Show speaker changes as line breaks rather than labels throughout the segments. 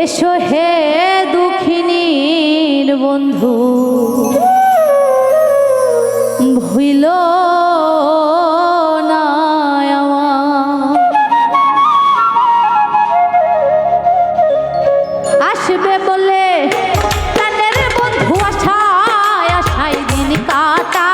এসো হে দুঃখিনীর বন্ধু ভুইল না আমার। আসবে বলে প্রাণের বন্ধু আশায় আশায় দিন কাটা।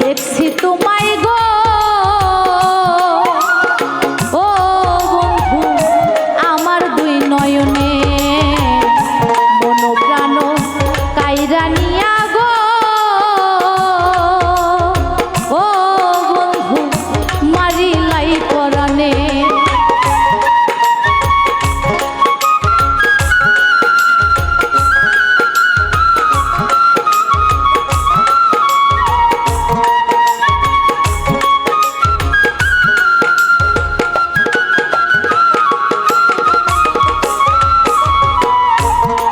দেখছি তোমায় গো ও বন্ধু আমার দুই নয়নে মন প্রাণ কাইরা নিয়া গো ও বন্ধু মারিলাই পরাণে।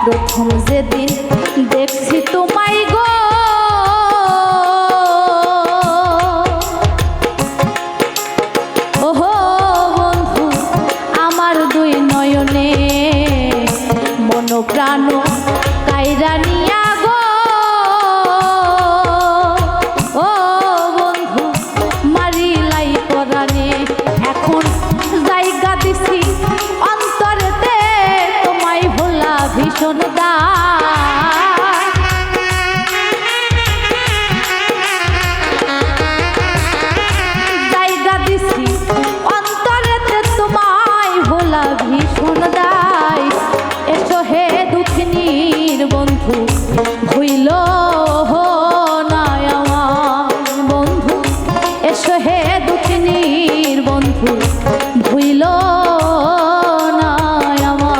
প্রথম যেদিন দেখছি তোমায় গো ওহো বন্ধু আমার দুই নয়নে মন প্রাণ কাইরা নিয়া গো ও বন্ধু মারিলাই পরাণে। এখন জায়গা দিছি অন্তরেতে তোমায় ভোলা ভীষণ জায়গা দিছি অন্তরেতে তোমায় ভোলা ভীষণ দায়। এসো হে দুঃখিনীর বন্ধু ভুইল না আমার বন্ধু। এসো হে দুঃখিনীর বন্ধু ভুইল না আমার।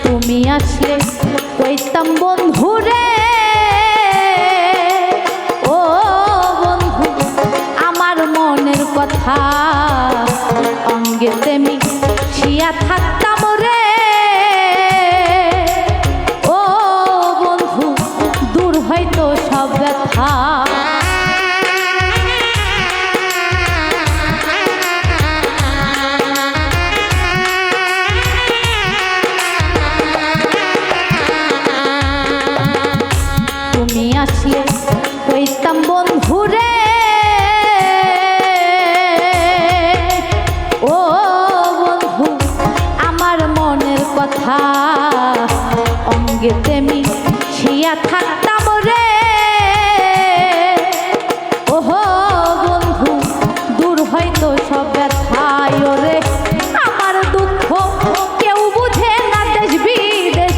তুমি আসলে কইতাম বন্ধু রে ও বন্ধু আমার মনের কথা অঙ্গেতে মিশিয়া থাকতাম রে ও বন্ধু দূর হয়তো সব ব্যথা। তুমি আসলে কইতাম বন্ধু রে ও বন্ধু আমার মনের কথা অঙ্গেতে মিশিয়া থাকতাম রে ওহো বন্ধু দূর হয়তো সব ব্যথায় রে। আমার দুঃখ কেউ বুঝে না দেশ বিদেশ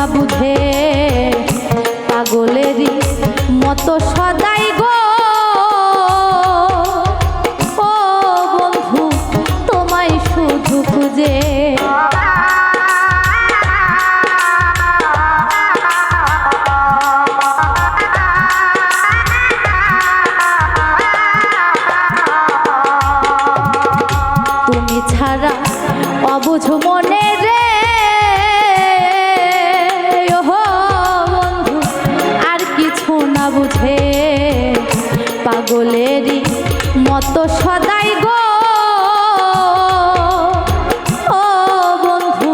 না বুঝে পাগলেরই মতো সদাই গো ও বন্ধু তোমায় শুধু খুঁজে তুমি ছাড়া অবুঝ মনে রে ওহো বন্ধু আর কিছু না বুঝে পাগলেরই মতো সদাই গো ও বন্ধু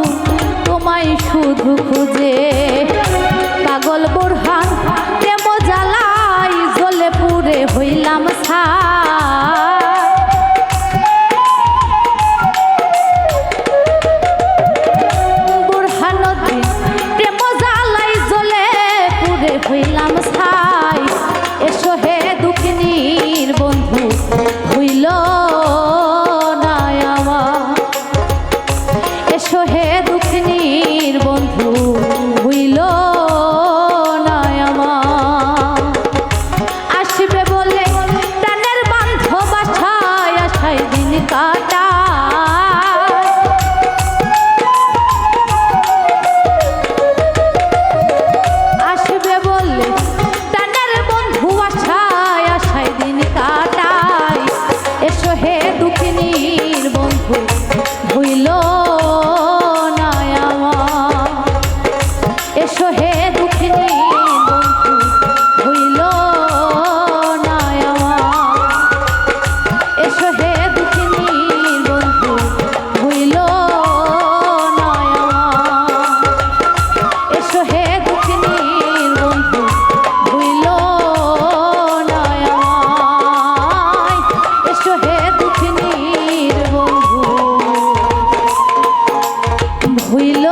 তোমায় শুধু খুঁজে পাগল বোরহান প্রেম জ্বালাই জ্বলে পুড়ে হইলাম ছাই হইলাম ছাই এসো হে দুঃখিনীর বন্ধু হইল না আমার এসো হে দুঃখিনীর বন্ধু হইল না আমার আসবে বলে প্রাণের বান্ধব আশায় আশায় দিন কাটা ভুইল না আমার এসো হে দুঃখিনীর বন্ধু ভুইল না আমার এসো হে দুঃখিনীর বন্ধু ভুইল না আমার এসো হে দুঃখিনীর বন্ধু ভুইল না আমায় এসো হে দুঃখিনীর বন্ধু ভুইল